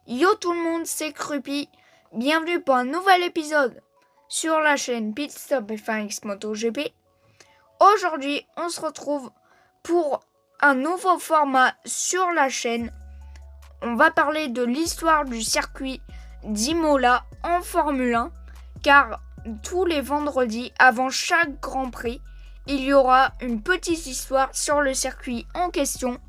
Yo tout le monde, c'est Crupi. Bienvenue pour un nouvel épisode sur la chaîne Pit Stop F1X MotoGP. Aujourd'hui, on se retrouve pour un nouveau format sur la chaîne. On va parler de l'histoire du circuit d'Imola en Formule 1, car tous les vendredis, avant chaque Grand Prix, il y aura une petite histoire sur le circuit en question.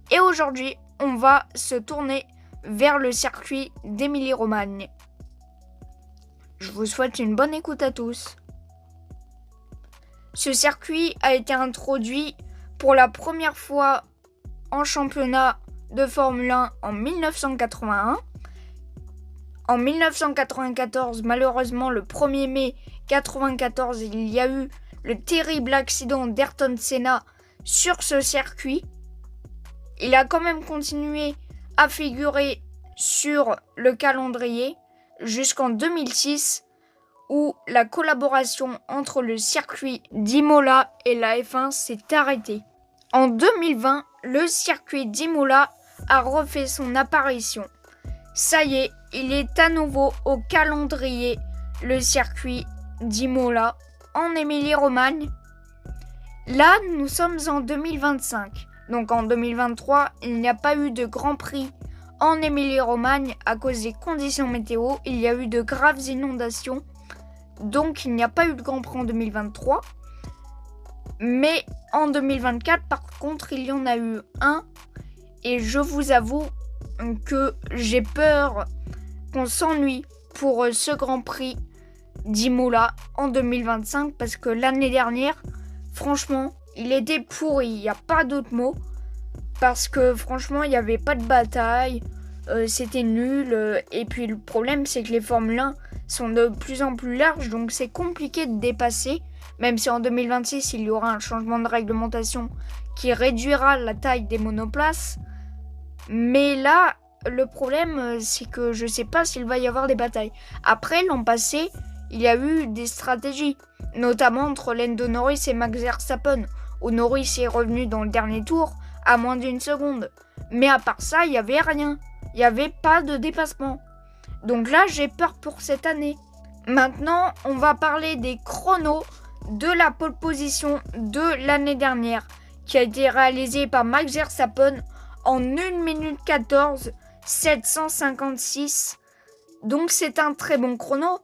Et aujourd'hui, on va se tourner vers le circuit d'Émilie-Romagne. Je vous souhaite une bonne écoute à tous. Ce circuit a été introduit pour la première fois en championnat de Formule 1 en 1981. En 1994, malheureusement, le 1er mai 1994, il y a eu le terrible accident d'Ayrton Senna sur ce circuit. Il a quand même continué à figurer sur le calendrier jusqu'en 2006, où la collaboration entre le circuit d'Imola et la F1 s'est arrêtée. En 2020, le circuit d'Imola a refait son apparition. Ça y est, il est à nouveau au calendrier, le circuit d'Imola en Émilie-Romagne. Là, nous sommes en 2025. Donc en 2023, il n'y a pas eu de Grand Prix en Émilie-Romagne à cause des conditions météo. Il y a eu de graves inondations. Donc il n'y a pas eu de Grand Prix en 2023. Mais en 2024, par contre, il y en a eu un. Et je vous avoue que j'ai peur qu'on s'ennuie pour ce Grand Prix d'Imola en 2025. Parce que l'année dernière, franchement, il était pourri, il n'y a pas d'autre mot. Parce que franchement, il n'y avait pas de bataille, c'était nul. Et puis le problème, c'est que les Formule 1 sont de plus en plus larges, donc c'est compliqué de dépasser. Même si en 2026, il y aura un changement de réglementation qui réduira la taille des monoplaces. Mais là, le problème, c'est que je ne sais pas s'il va y avoir des batailles. Après, l'an passé, il y a eu des stratégies, notamment entre Lando Norris et Max Verstappen, où Norris est revenu dans le dernier tour à moins d'1 seconde. Mais à part ça, il n'y avait rien. Il n'y avait pas de dépassement. Donc là, j'ai peur pour cette année. Maintenant, on va parler des chronos de la pole position de l'année dernière, qui a été réalisée par Max Verstappen en 1 minute 14 756. Donc c'est un très bon chrono.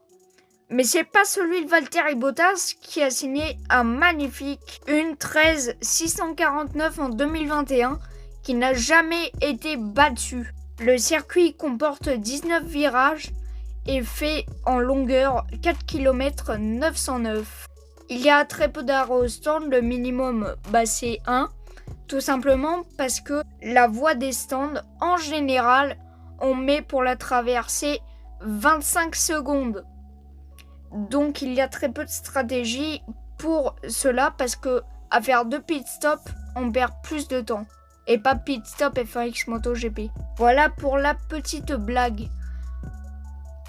Mais c'est pas celui de Valtteri Bottas qui a signé un magnifique 1:13 649 en 2021 qui n'a jamais été battu. Le circuit comporte 19 virages et fait en longueur 4 km 909. Il y a très peu d'arrêts au stand, le minimum c'est 1, tout simplement parce que la voie des stands, en général, on met pour la traversée 25 secondes. Donc il y a très peu de stratégie pour cela parce que à faire 2 pit stops, on perd plus de temps. Et pas pit stop F1X MotoGP. Voilà pour la petite blague.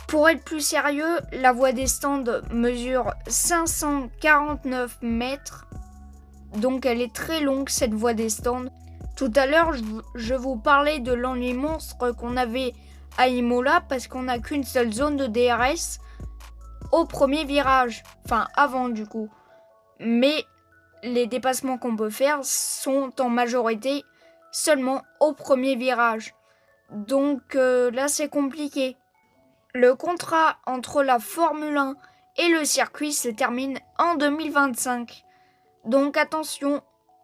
Pour être plus sérieux, la voie des stands mesure 549 mètres. Donc elle est très longue cette voie des stands. Tout à l'heure, je vous parlais de l'ennui monstre qu'on avait à Imola parce qu'on n'a qu'une seule zone de DRS au premier virage, enfin avant du coup. Mais les dépassements qu'on peut faire sont en majorité seulement au premier virage. Donc là c'est compliqué. Le contrat entre la Formule 1 et le circuit se termine en 2025. Donc attention,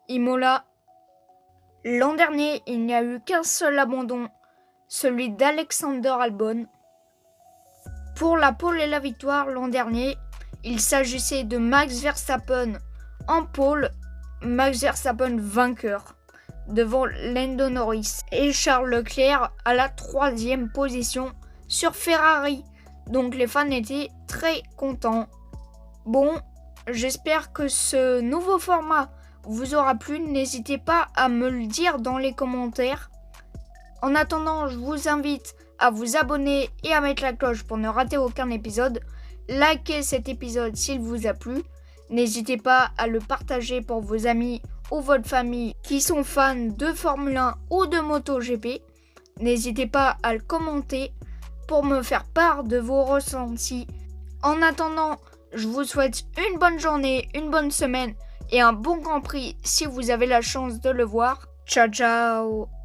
Imola. L'an dernier, il n'y a eu qu'un seul abandon, celui d'Alexander Albon. Pour la pole et la victoire l'an dernier, il s'agissait de Max Verstappen en pole, Max Verstappen vainqueur devant Lando Norris et Charles Leclerc à la 3e position sur Ferrari. Donc les fans étaient très contents. Bon, j'espère que ce nouveau format vous aura plu. N'hésitez pas à me le dire dans les commentaires. En attendant, je vous invite à vous abonner et à mettre la cloche pour ne rater aucun épisode. Likez cet épisode s'il vous a plu. N'hésitez pas à le partager pour vos amis ou votre famille qui sont fans de Formule 1 ou de MotoGP. N'hésitez pas à le commenter pour me faire part de vos ressentis. En attendant, je vous souhaite une bonne journée, une bonne semaine et un bon Grand Prix si vous avez la chance de le voir. Ciao ciao!